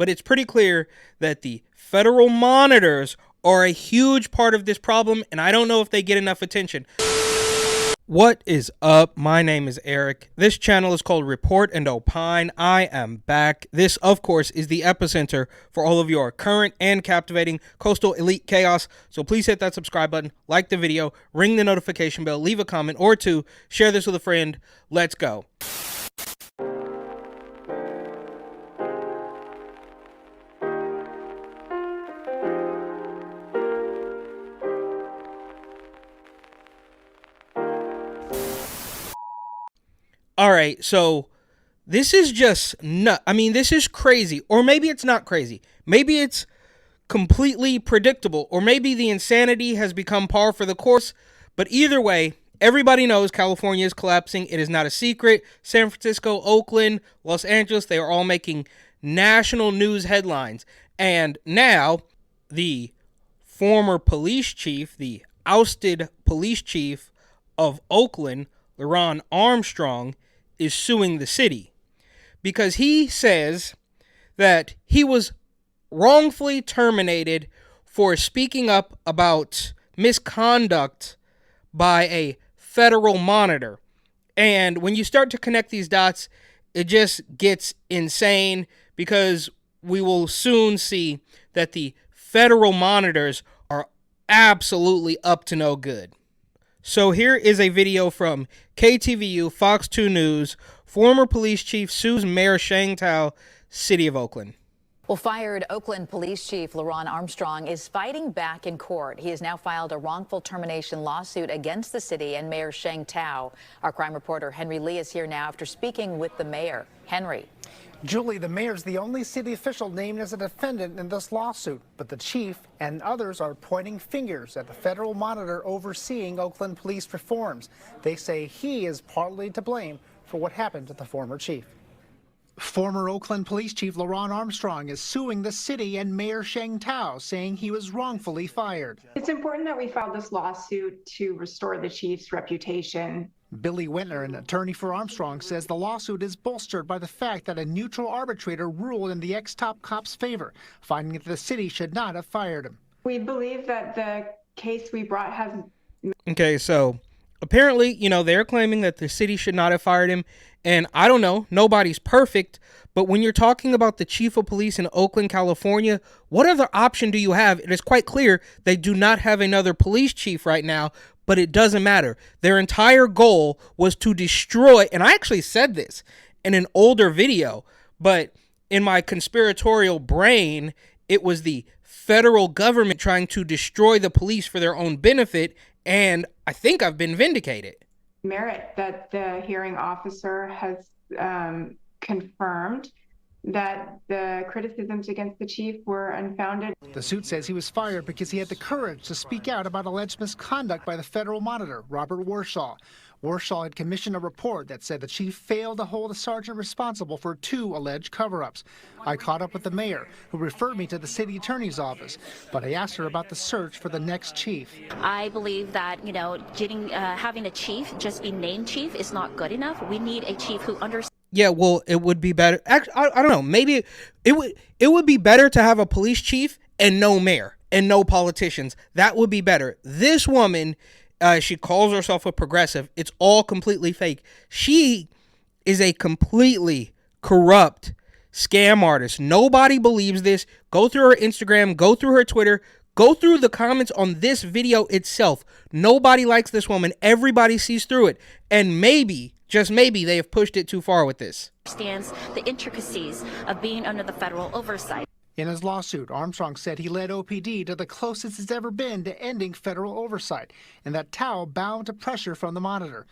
but it's pretty clear that the federal monitors are a huge part of this problem, and I don't know if they get enough attention. What is up? My name is Eric. This channel is called Report and Opine. I am back. This, of course, is the epicenter for all of your current and captivating coastal elite chaos. So please hit that subscribe button, like the video, ring the notification bell, leave a comment or two, share this with a friend. Let's go. All right, so this is just this is crazy, or maybe it's not crazy. Maybe it's completely predictable, or maybe the insanity has become par for the course. But either way, everybody knows California is collapsing. It is not a secret. San Francisco, Oakland, Los Angeles, they are all making national news headlines. And now the former police chief, the ousted police chief of Oakland, LeRonne Armstrong, is suing the city because he says that he was wrongfully terminated for speaking up about misconduct by a federal monitor. And when you start to connect these dots, it just gets insane because we will soon see that the federal monitors are absolutely up to no good. So here is a video from KTVU, Fox 2 News. Former police chief sues Mayor Sheng Thao, City of Oakland. Well, fired Oakland Police Chief LeRonne Armstrong is fighting back in court. He has now filed a wrongful termination lawsuit against the city and Mayor Sheng Thao. Our crime reporter Henry Lee is here now after speaking with the mayor. Henry. Julie, the mayor's the only city official named as a defendant in this lawsuit, but the chief and others are pointing fingers at the federal monitor overseeing Oakland police reforms. They say he is partly to blame for what happened to the former chief. Former Oakland Police Chief LeRonne Armstrong is suing the city and Mayor Sheng Thao, saying he was wrongfully fired. It's important that we filed this lawsuit to restore the chief's reputation. Billy Wintner, an attorney for Armstrong, says the lawsuit is bolstered by the fact that a neutral arbitrator ruled in the ex-top cop's favor, finding that the city should not have fired him. We believe that the case we brought has... Okay, so apparently, they're claiming that the city should not have fired him. And I don't know, nobody's perfect, but when you're talking about the chief of police in Oakland, California, what other option do you have? It is quite clear they do not have another police chief right now, but it doesn't matter. Their entire goal was to destroy, and I actually said this in an older video, but in my conspiratorial brain, it was the federal government trying to destroy the police for their own benefit, and I think I've been vindicated. Merit that the hearing officer has confirmed that the criticisms against the chief were unfounded. The suit says he was fired because he had the courage to speak out about alleged misconduct by the federal monitor, Robert Warshaw. Warshaw had commissioned a report that said the chief failed to hold a sergeant responsible for 2 alleged cover-ups. I caught up with the mayor, who referred me to the city attorney's office, but I asked her about the search for the next chief. I believe that, having a chief just be named chief is not good enough. We need a chief who understands. Yeah, well, it would be better. Actually, I don't know. Maybe it would be better to have a police chief and no mayor and no politicians. That would be better. This woman, she calls herself a progressive. It's all completely fake. She is a completely corrupt scam artist. Nobody believes this. Go through her Instagram. Go through her Twitter. Go through the comments on this video itself. Nobody likes this woman. Everybody sees through it. And maybe, just maybe, they have pushed it too far with this. Understands the intricacies of being under the federal oversight. In his lawsuit, Armstrong said he led OPD to the closest it's ever been to ending federal oversight, and that Thao bowed to pressure from the monitor.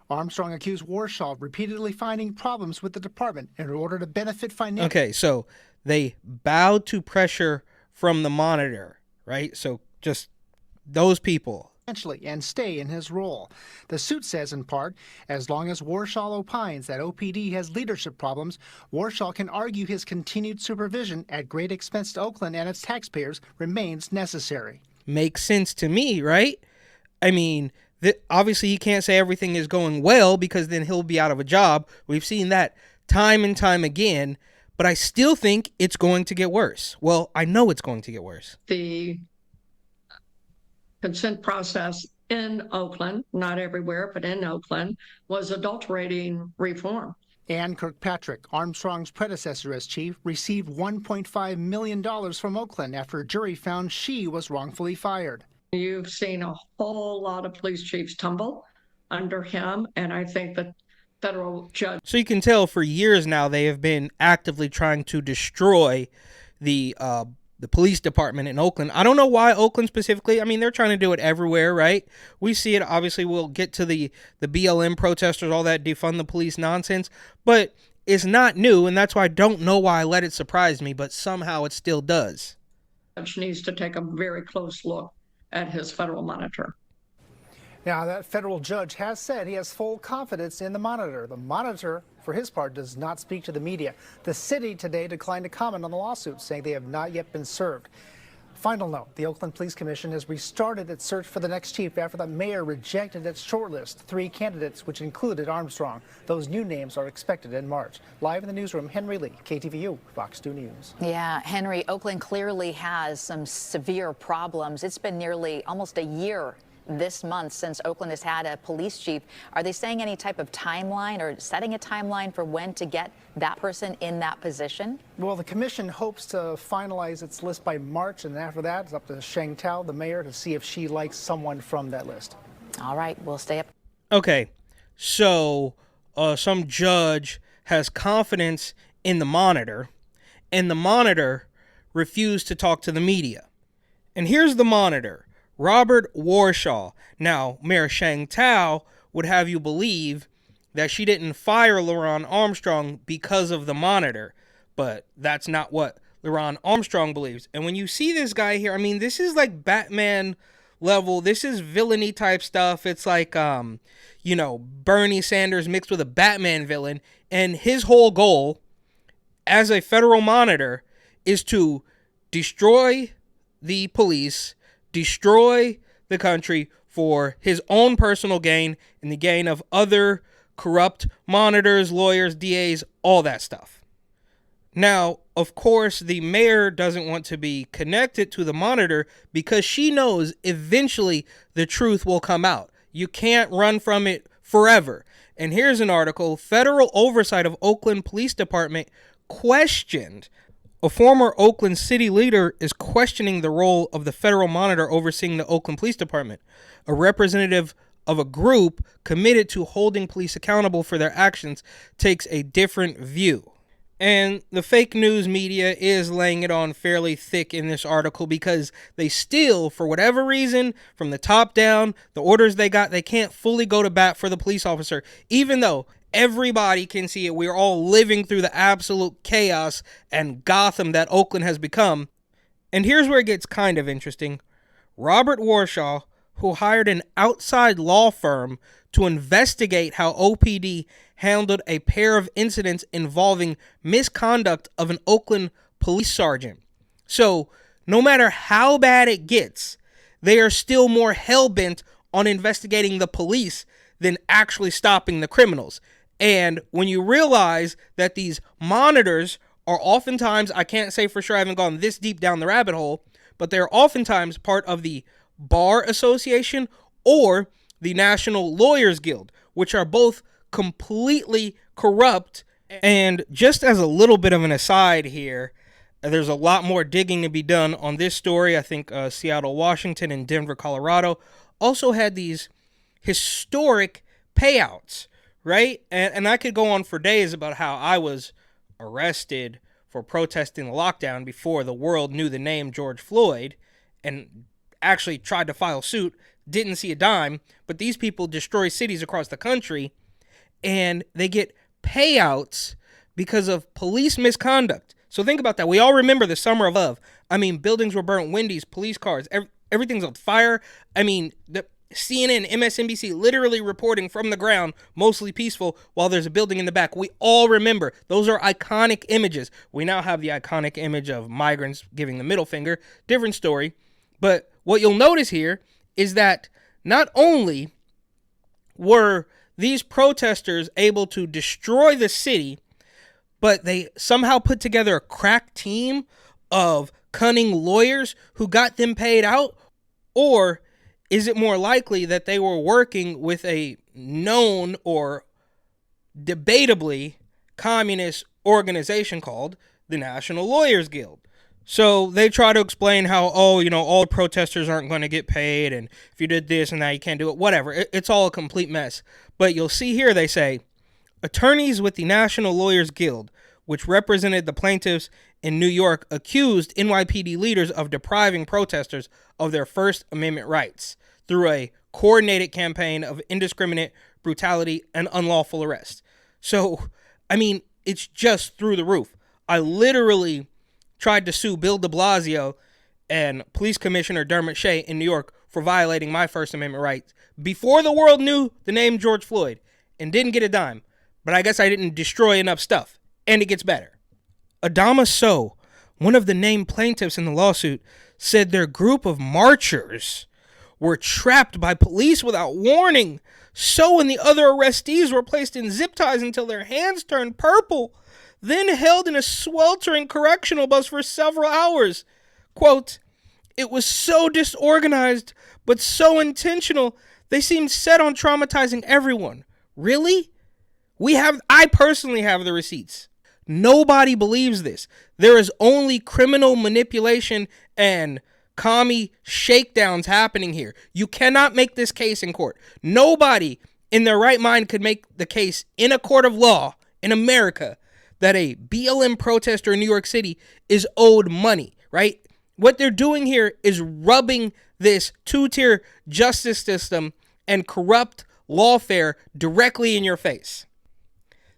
Armstrong accused Warshaw of repeatedly finding problems with the department in order to benefit financially. Okay, so they bowed to pressure from the monitor, right? So just those people. And stay in his role. The suit says, in part, as long as Warshaw opines that OPD has leadership problems, Warshaw can argue his continued supervision at great expense to Oakland and its taxpayers remains necessary. Makes sense to me, right? I mean, obviously he can't say everything is going well because then he'll be out of a job. We've seen that time and time again. but I still think it's going to get worse. Well, I know it's going to get worse. The consent process in Oakland, not everywhere, but in Oakland, was adulterating reform. Ann Kirkpatrick, Armstrong's predecessor as chief, received $1.5 million from Oakland after a jury found she was wrongfully fired. You've seen a whole lot of police chiefs tumble under him, and I think that federal judge. So you can tell for years now they have been actively trying to destroy the police department in Oakland. I don't know why Oakland specifically. I mean, they're trying to do it everywhere, right? We see it. Obviously, we'll get to the BLM protesters, all that defund the police nonsense, but it's not new, and that's why I don't know why I let it surprise me, but somehow it still does. Judge needs to take a very close look at his federal monitor. Now, that federal judge has said he has full confidence in the monitor. The monitor, for his part, does not speak to the media. The city today declined to comment on the lawsuit, saying they have not yet been served. Final note, the Oakland Police Commission has restarted its search for the next chief after the mayor rejected its shortlist. 3 candidates, which included Armstrong. Those new names are expected in March. Live in the newsroom, Henry Lee, KTVU, Fox 2 News. Yeah, Henry, Oakland clearly has some severe problems. It's been nearly almost a year this month since Oakland has had a police chief. Are they saying any type of timeline or setting a timeline for when to get that person in that position? Well, the commission hopes to finalize its list by March, and after that, it's up to Sheng Tao, the mayor, to see if she likes someone from that list. All right, we'll stay up. Okay, so some judge has confidence in the monitor, and the monitor refused to talk to the media. And here's the monitor, Robert Warshaw. Now, Mayor Sheng Tao would have you believe that she didn't fire LeRonne Armstrong because of the monitor, but that's not what LeRonne Armstrong believes. And when you see this guy here, I mean, this is like Batman level. This is villainy type stuff. It's like, Bernie Sanders mixed with a Batman villain. And his whole goal as a federal monitor is to destroy the police, destroy the country for his own personal gain and the gain of other corrupt monitors, lawyers, DAs, all that stuff. Now, of course, the mayor doesn't want to be connected to the monitor because she knows eventually the truth will come out. You can't run from it forever. And here's an article, Federal Oversight of Oakland Police Department questioned. A former Oakland city leader is questioning the role of the federal monitor overseeing the Oakland Police Department. A representative of a group committed to holding police accountable for their actions takes a different view. And the fake news media is laying it on fairly thick in this article because they still, for whatever reason, from the top down, the orders they got, they can't fully go to bat for the police officer, even though everybody can see it. We're all living through the absolute chaos and Gotham that Oakland has become. And here's where it gets kind of interesting. Robert Warshaw, who hired an outside law firm to investigate how OPD handled a pair of incidents involving misconduct of an Oakland police sergeant. So, no matter how bad it gets, they are still more hell-bent on investigating the police than actually stopping the criminals. And when you realize that these monitors are oftentimes, I can't say for sure, I haven't gone this deep down the rabbit hole, but they're oftentimes part of the Bar Association or the National Lawyers Guild, which are both completely corrupt. And just as a little bit of an aside here, there's a lot more digging to be done on this story. I think Seattle, Washington, and Denver, Colorado also had these historic payouts, right? And I could go on for days about how I was arrested for protesting the lockdown before the world knew the name George Floyd and actually tried to file suit, didn't see a dime, but these people destroy cities across the country and they get payouts because of police misconduct. So think about that. We all remember the summer of love. I mean, buildings were burnt, Wendy's, police cars, everything's on fire. I mean, the CNN, MSNBC literally reporting from the ground, mostly peaceful, while there's a building in the back. We all remember. Those are iconic images. We now have the iconic image of migrants giving the middle finger. Different story. But what you'll notice here is that not only were these protesters able to destroy the city, but they somehow put together a crack team of cunning lawyers who got them paid out? Or is it more likely that they were working with a known or debatably communist organization called the National Lawyers Guild? So they try to explain how, all the protesters aren't going to get paid, and if you did this and that, you can't do it, whatever. It's all a complete mess. But you'll see here they say, attorneys with the National Lawyers Guild, which represented the plaintiffs in New York, accused NYPD leaders of depriving protesters of their First Amendment rights through a coordinated campaign of indiscriminate brutality and unlawful arrest. So, it's just through the roof. I literally tried to sue Bill de Blasio and Police Commissioner Dermot Shea in New York for violating my First Amendment rights before the world knew the name George Floyd, and didn't get a dime. But I guess I didn't destroy enough stuff. And it gets better. Adama Sow, one of the named plaintiffs in the lawsuit, said their group of marchers were trapped by police without warning. Sow and the other arrestees were placed in zip ties until their hands turned purple, then held in a sweltering correctional bus for several hours. Quote, it was so disorganized, but so intentional, they seemed set on traumatizing everyone. Really? I personally have the receipts. Nobody believes this. There is only criminal manipulation and commie shakedowns happening here. You cannot make this case in court. Nobody in their right mind could make the case in a court of law in America that a BLM protester in New York City is owed money, right? What they're doing here is rubbing this two-tier justice system and corrupt lawfare directly in your face.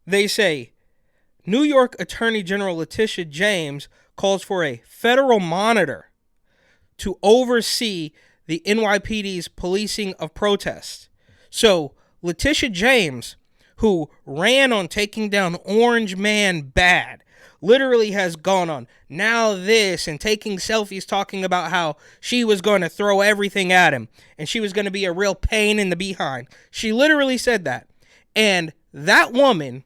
They say, New York Attorney General Letitia James calls for a federal monitor to oversee the NYPD's policing of protests. So Letitia James, who ran on taking down Orange Man bad, literally has gone on now this and taking selfies talking about how she was going to throw everything at him and she was going to be a real pain in the behind. She literally said that. And that woman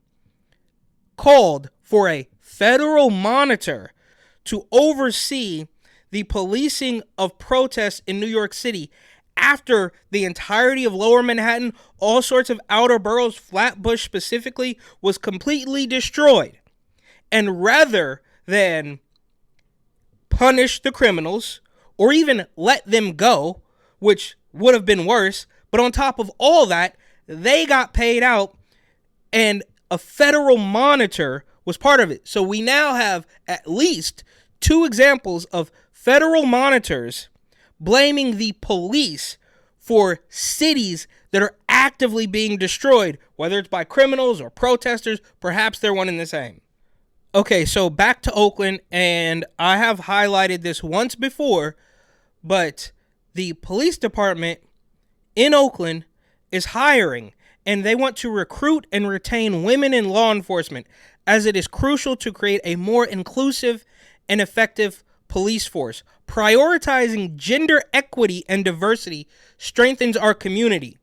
called for a federal monitor to oversee the policing of protests in New York City after the entirety of Lower Manhattan, all sorts of outer boroughs, Flatbush specifically, was completely destroyed. And rather than punish the criminals or even let them go, which would have been worse, but on top of all that, they got paid out and a federal monitor was part of it. So we now have at least 2 examples of federal monitors blaming the police for cities that are actively being destroyed, whether it's by criminals or protesters. Perhaps they're one and the same. Okay, so back to Oakland, and I have highlighted this once before, but the police department in Oakland is hiring, and they want to recruit and retain women in law enforcement, as it is crucial to create a more inclusive and effective police force. Prioritizing gender equity and diversity strengthens our community.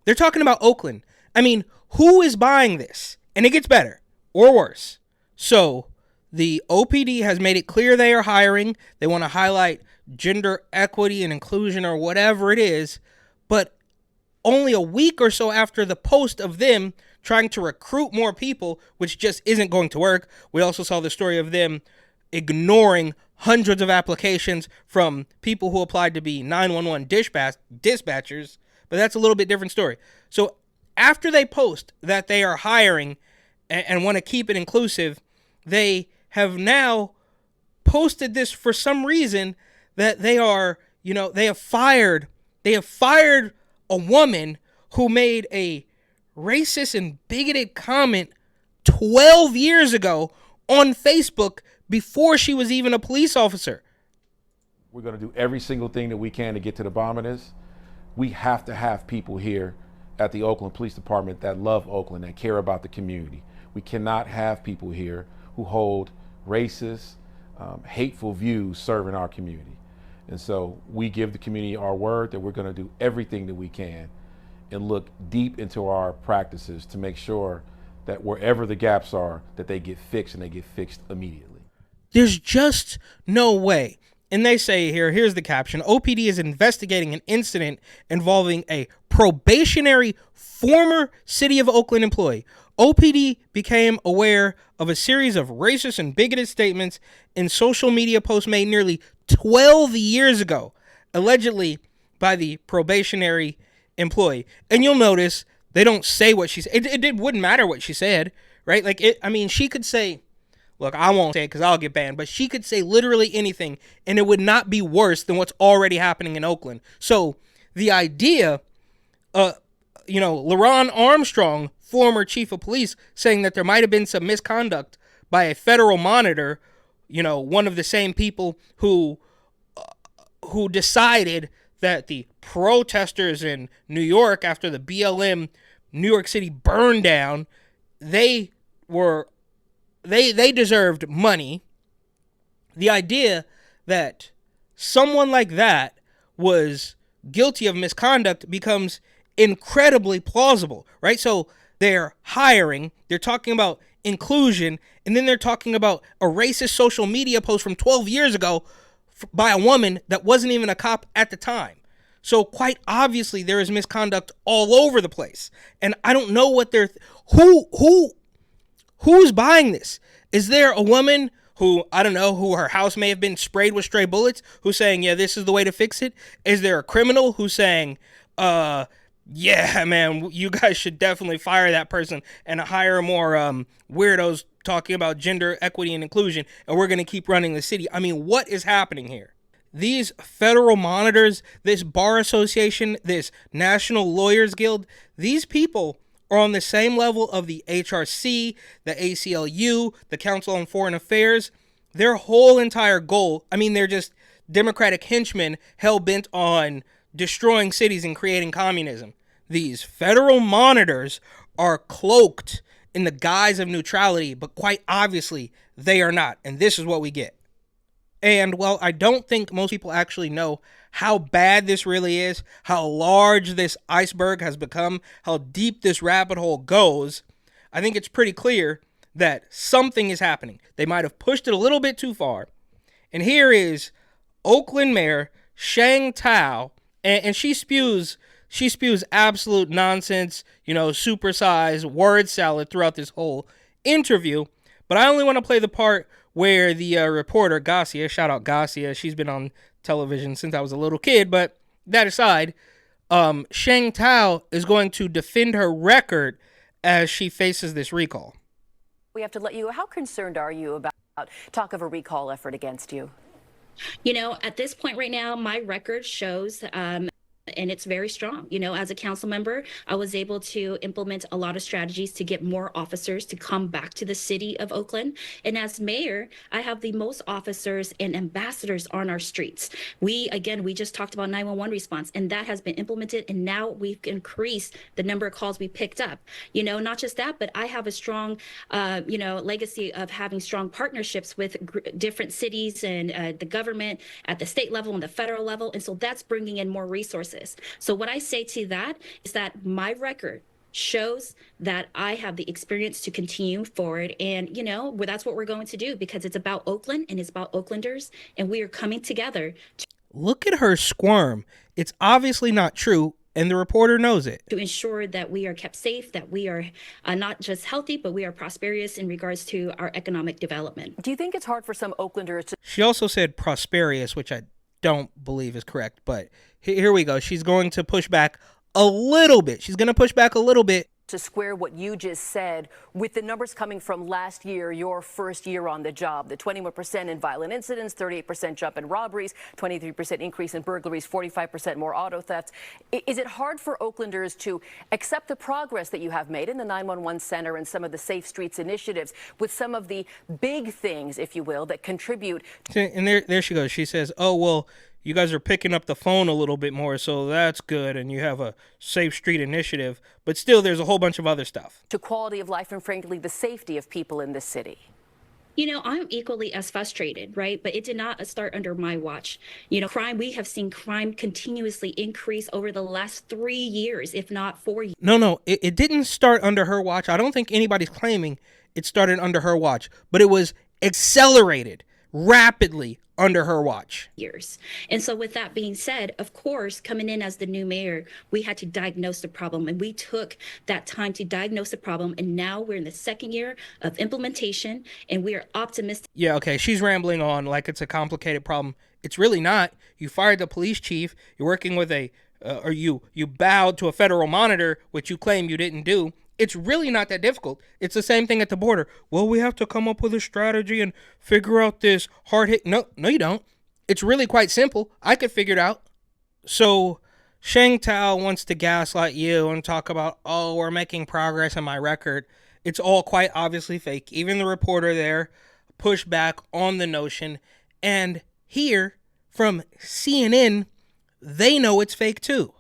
They're talking about Oakland. Who is buying this? And it gets better or worse. So the OPD has made it clear they are hiring. They want to highlight gender equity and inclusion or whatever it is. But only a week or so after the post of them trying to recruit more people, which just isn't going to work. We also saw the story of them ignoring hundreds of applications from people who applied to be 911 dispatchers, but that's a little bit different story. So after they post that they are hiring and want to keep it inclusive, they have now posted this for some reason that they are, they have fired a woman who made a racist and bigoted comment 12 years ago on Facebook before she was even a police officer. We're going to do every single thing that we can to get to the bottom of this. We have to have people here at the Oakland Police Department that love Oakland, that care about the community. We cannot have people here who hold racist, hateful views serving our community. And so we give the community our word that we're going to do everything that we can and look deep into our practices to make sure that wherever the gaps are, that they get fixed and they get fixed immediately. There's just no way. And they say here, here's the caption: OPD is investigating an incident involving a probationary former City of Oakland employee. OPD became aware of a series of racist and bigoted statements in social media posts made nearly 12 years ago, allegedly by the probationary employee. And you'll notice they don't say what she said. It wouldn't matter what she said, right? Like, she could say, look, I won't say it because I'll get banned, but she could say literally anything, and it would not be worse than what's already happening in Oakland. So the idea, LaRon Armstrong, former chief of police, saying that there might have been some misconduct by a federal monitor, one of the same people who decided that the protesters in New York after the BLM New York City burn down, they deserved money. The idea that someone like that was guilty of misconduct becomes incredibly plausible, right? So they're hiring, they're talking about inclusion, and then they're talking about a racist social media post from 12 years ago by a woman that wasn't even a cop at the time. So quite obviously there is misconduct all over the place. And I don't know what they're who's buying this? Is there a woman who, I don't know, who her house may have been sprayed with stray bullets, who's saying, yeah, this is the way to fix it? Is there a criminal who's saying, yeah, man, you guys should definitely fire that person and hire more weirdos talking about gender equity and inclusion, and we're going to keep running the city? I mean, what is happening here? These federal monitors, this bar association, this National Lawyers Guild, these people are on the same level of the HRC, the ACLU, the Council on Foreign Affairs. Their whole entire goal, they're just Democratic henchmen hell-bent on destroying cities and creating communism. These federal monitors are cloaked in the guise of neutrality, but quite obviously they are not. And this is what we get. And while I don't think most people actually know how bad this really is, how large this iceberg has become, how deep this rabbit hole goes, I think it's pretty clear that something is happening. They might have pushed it a little bit too far. And here is Oakland Mayor Sheng Thao, and she spews absolute nonsense, supersized word salad throughout this whole interview. But I only want to play the part where the reporter, Garcia, shout out Garcia, she's been on television since I was a little kid, but that aside, Sheng Thao is going to defend her record as she faces this recall. We have to let you, how concerned are you about talk of a recall effort against you? At this point right now, my record shows and it's very strong. As a council member, I was able to implement a lot of strategies to get more officers to come back to the city of Oakland. And as mayor, I have the most officers and ambassadors on our streets. We just talked about 911 response, and that has been implemented. And now we've increased the number of calls we picked up. Not just that, but I have a strong, legacy of having strong partnerships with different cities and the government at the state level and the federal level. And so that's bringing in more resources. So what I say to that is that my record shows that I have the experience to continue forward. And, that's what we're going to do, because it's about Oakland and it's about Oaklanders, and we are coming together. Look at her squirm. It's obviously not true, and the reporter knows it. To ensure that we are kept safe, that we are not just healthy, but we are prosperous in regards to our economic development. Do you think it's hard for some Oaklanders to... She also said prosperous, which I don't believe is correct, but here we go. She's going to push back a little bit. To square what you just said with the numbers coming from last year, your first year on the job, the 21% in violent incidents, 38% jump in robberies, 23% increase in burglaries, 45% more auto thefts. Is it hard for Oaklanders to accept the progress that you have made in the 911 center and some of the Safe Streets initiatives with some of the big things, if you will, that contribute? And there she goes. She says, oh, well, you guys are picking up the phone a little bit more, so that's good, and you have a Safe Street initiative, but still there's a whole bunch of other stuff. To quality of life and, frankly, the safety of people in this city. I'm equally as frustrated, right? But it did not start under my watch. We have seen crime continuously increase over the last 3 years, if not 4 years. No, it didn't start under her watch. I don't think anybody's claiming it started under her watch, but it was accelerated rapidly under her watch. And so with that being said, of course, coming in as the new mayor, we had to diagnose the problem, and we took that time to diagnose the problem. And now we're in the second year of implementation, and we are optimistic. Yeah, okay, she's rambling on like it's a complicated problem. It's really not. You fired the police chief. You're working with you bowed to a federal monitor, which you claim you didn't do. It's really not that difficult. It's the same thing at the border. Well, we have to come up with a strategy and figure out this hard hit. No, you don't. It's really quite simple. I could figure it out. So Sheng Tao wants to gaslight you and talk about, oh, we're making progress in my record. It's all quite obviously fake. Even the reporter there pushed back on the notion. And here from CNN, they know it's fake too.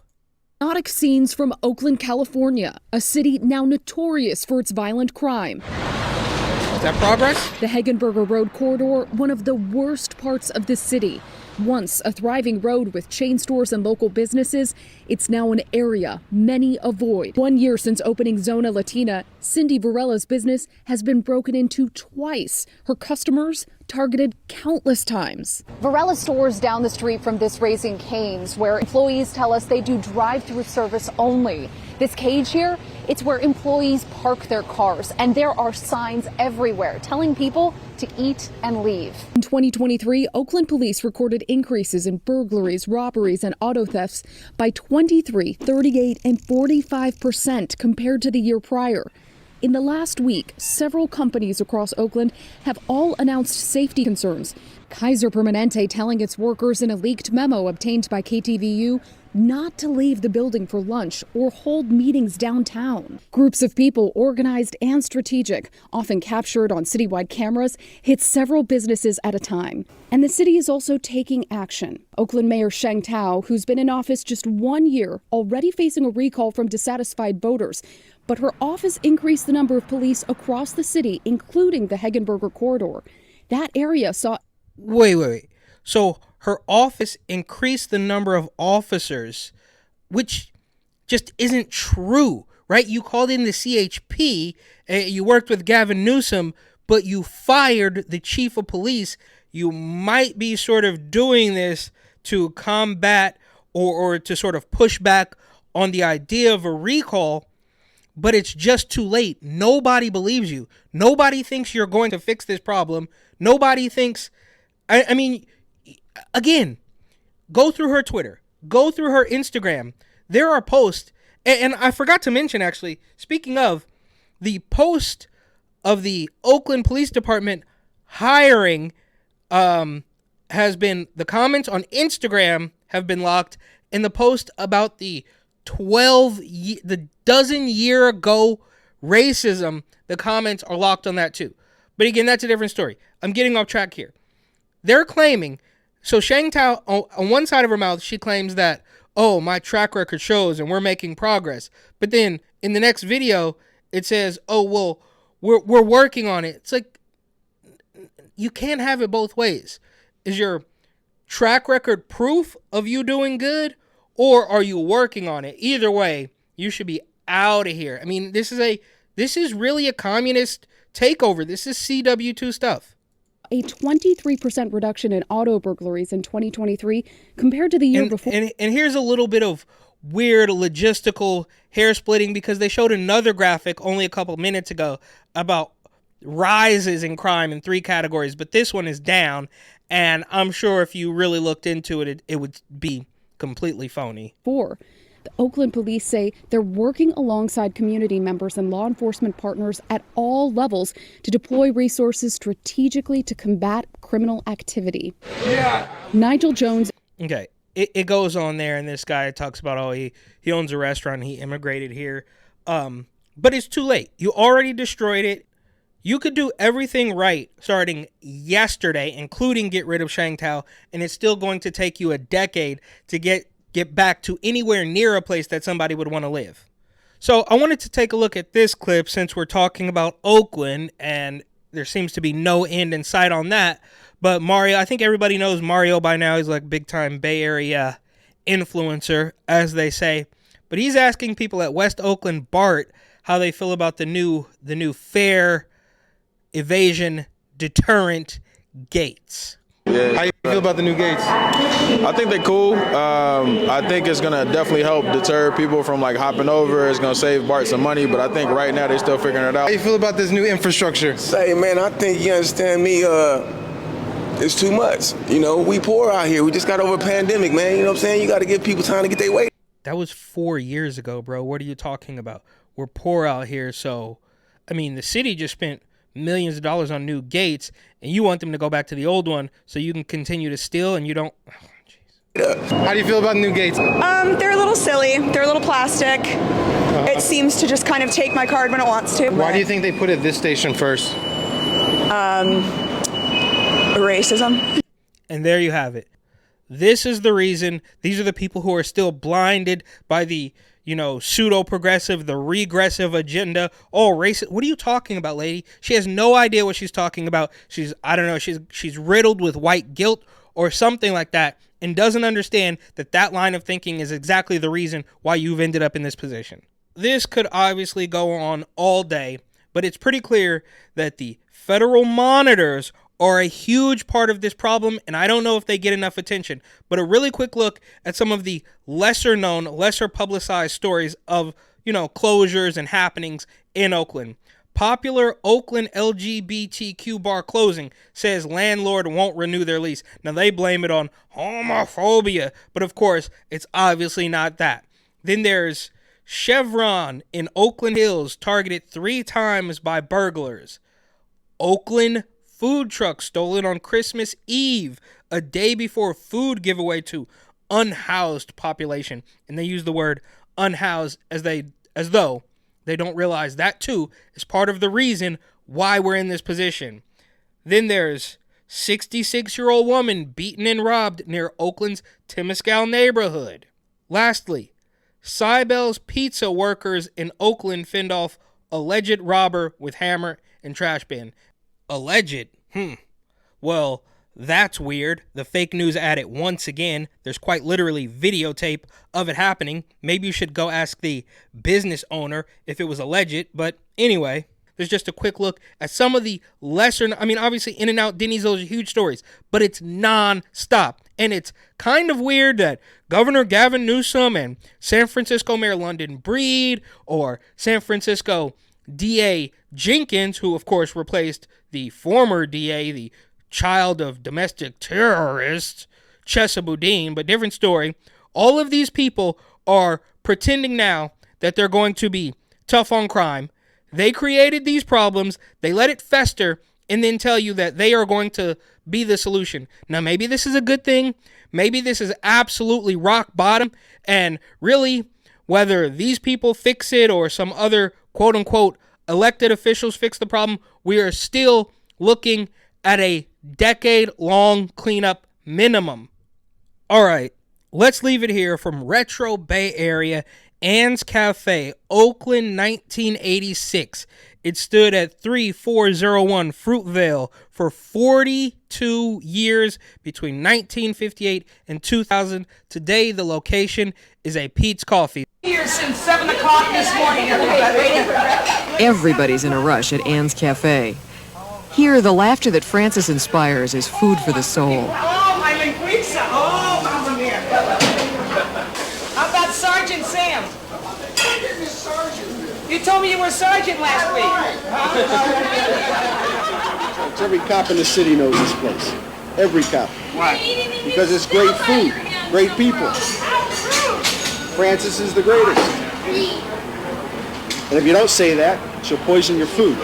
Chaotic scenes from Oakland, California, a city now notorious for its violent crime. Is that progress? The Hegenberger Road corridor, one of the worst parts of the city. Once a thriving road with chain stores and local businesses, it's now an area many avoid. 1 year since opening Zona Latina, Cindy Varella's business has been broken into twice. Her customers targeted countless times. Varela stores down the street from this Raising Cane's, where employees tell us they do drive-through service only. This cage here, it's where employees park their cars, and there are signs everywhere telling people to eat and leave. In 2023, Oakland police recorded increases in burglaries, robberies, and auto thefts by 23, 38, and 45% compared to the year prior. In the last week, several companies across Oakland have all announced safety concerns. Kaiser Permanente telling its workers in a leaked memo obtained by KTVU not to leave the building for lunch or hold meetings downtown. Groups of people, organized and strategic, often captured on citywide cameras, hit several businesses at a time. And the city is also taking action. Oakland Mayor Sheng Tao, who's been in office just 1 year, already facing a recall from dissatisfied voters. But her office increased the number of police across the city, including the Hegenberger corridor. That area saw... Wait. So her office increased the number of officers, which just isn't true, right? You called in the CHP, you worked with Gavin Newsom, but you fired the chief of police. You might be sort of doing this to combat or to sort of push back on the idea of a recall, but it's just too late. Nobody believes you. Nobody thinks you're going to fix this problem. Nobody thinks... I mean, again, go through her Twitter. Go through her Instagram. There are posts. And I forgot to mention, actually, speaking of, the post of the Oakland Police Department hiring has been... The comments on Instagram have been locked. And the post about the dozen-year ago racism, the comments are locked on that too. But again, that's a different story. I'm getting off track here. They're claiming, so Sheng Tao, on one side of her mouth, she claims that, oh, my track record shows and we're making progress. But then in the next video, it says, oh, well, we're working on it. It's like, you can't have it both ways. Is your track record proof of you doing good, or are you working on it? Either way, you should be out of here. I mean, this is really a communist takeover. This is CW2 stuff. A 23% reduction in auto burglaries in 2023 compared to the year before. And here's a little bit of weird logistical hair splitting, because they showed another graphic only a couple minutes ago about rises in crime in 3 categories, but this one is down. And I'm sure if you really looked into it, it would be completely phony. The Oakland police say they're working alongside community members and law enforcement partners at all levels to deploy resources strategically to combat criminal activity. Yeah. Nigel Jones. Okay, it goes on there, and this guy talks about, oh, he owns a restaurant, he immigrated here. But it's too late. You already destroyed it. You could do everything right starting yesterday, including get rid of Sheng Tao, and it's still going to take you a decade to get back to anywhere near a place that somebody would want to live. So I wanted to take a look at this clip since we're talking about Oakland, and there seems to be no end in sight on that. But Mario, I think everybody knows Mario by now. He's like big time Bay Area influencer, as they say. But he's asking people at West Oakland BART how they feel about the new fare evasion deterrent gates. Yeah. How you feel about the new gates? I think they're cool. I think it's gonna definitely help deter people from like hopping over. It's gonna save BART some money, but I think right now they're still figuring it out. How you feel about this new infrastructure? Say, man, I think you understand me. It's too much. You know, we poor out here. We just got over a pandemic, man. You know what I'm saying? You got to give people time to get their weight. That was 4 years ago, bro. What are you talking about? We're poor out here, so I mean, the city just spent millions of dollars on new gates, and you want them to go back to the old one so you can continue to steal, and you don't. How do you feel about new gates? They're a little silly. They're a little plastic. It seems to just kind of take my card when it wants to. Why do you think they put it this station first? Racism. And there you have it. This is the reason. These are the people who are still blinded by the, pseudo-progressive, the regressive agenda. Oh, racist. What are you talking about, lady? She has no idea what she's talking about. She's riddled with white guilt or something like that, and doesn't understand that line of thinking is exactly the reason why you've ended up in this position. This could obviously go on all day, but it's pretty clear that the federal monitors are a huge part of this problem, and I don't know if they get enough attention. But a really quick look at some of the lesser known, lesser publicized stories of, closures and happenings in Oakland. Popular Oakland LGBTQ bar closing says landlord won't renew their lease. Now they blame it on homophobia, but of course it's obviously not that. Then there's Chevron in Oakland Hills targeted 3 times by burglars. Oakland food truck stolen on Christmas Eve, a day before food giveaway to unhoused population. And they use the word unhoused as though they don't realize that too is part of the reason why we're in this position. Then there's 66-year-old woman beaten and robbed near Oakland's Temescal neighborhood. Lastly, Cybel's pizza workers in Oakland fend off alleged robber with hammer and trash bin. Alleged? Well, that's weird. The fake news at it once again. There's quite literally videotape of it happening. Maybe you should go ask the business owner if it was alleged. But anyway, there's just a quick look at some of the lesser, obviously In-N-Out, Denny's, those are huge stories, but it's non-stop. And it's kind of weird that Governor Gavin Newsom and San Francisco Mayor London Breed or San Francisco DA Jenkins, who of course replaced the former DA, the child of domestic terrorists, Chesa Boudin, but different story. All of these people are pretending now that they're going to be tough on crime. They created these problems, they let it fester, and then tell you that they are going to be the solution. Now, maybe this is a good thing. Maybe this is absolutely rock bottom. And really, whether these people fix it or some other quote-unquote elected officials fix the problem, we are still looking at a decade-long cleanup minimum. All right, let's leave it here from Retro Bay Area. Ann's Cafe, Oakland, 1986. It stood at 3401 Fruitvale for 42 years between 1958 and 2000. Today, the location is a Pete's Coffee. Here since 7 o'clock this morning, everybody. Everybody's in a rush at Ann's Cafe. Here, the laughter that Francis inspires is food for the soul. Oh, my linguiça. Oh, Mamma Mia. How about Sergeant Sam? You told me you were sergeant last week. Every cop in the city knows this place. Every cop. Why? Because it's great food, great people. Francis is the greatest. And if you don't say that, she'll poison your food.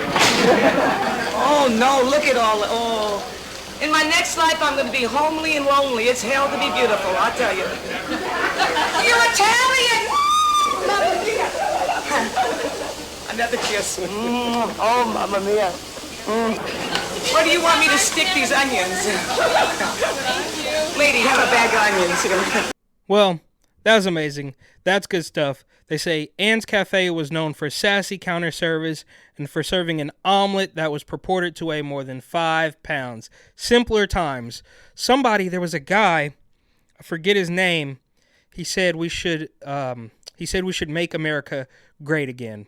Oh, no, look at all. Oh. In my next life, I'm going to be homely and lonely. It's hell to be beautiful, I'll tell you. You're Italian! Mamma Mia! Another kiss. Oh, Mamma Mia. Where do you want me to stick these onions? Lady, have a bag of onions. Well, That was amazing. That's good stuff. They say Ann's Cafe was known for sassy counter service and for serving an omelet that was purported to weigh more than 5 pounds. Simpler times. There was a guy, I forget his name. He said we should make America great again.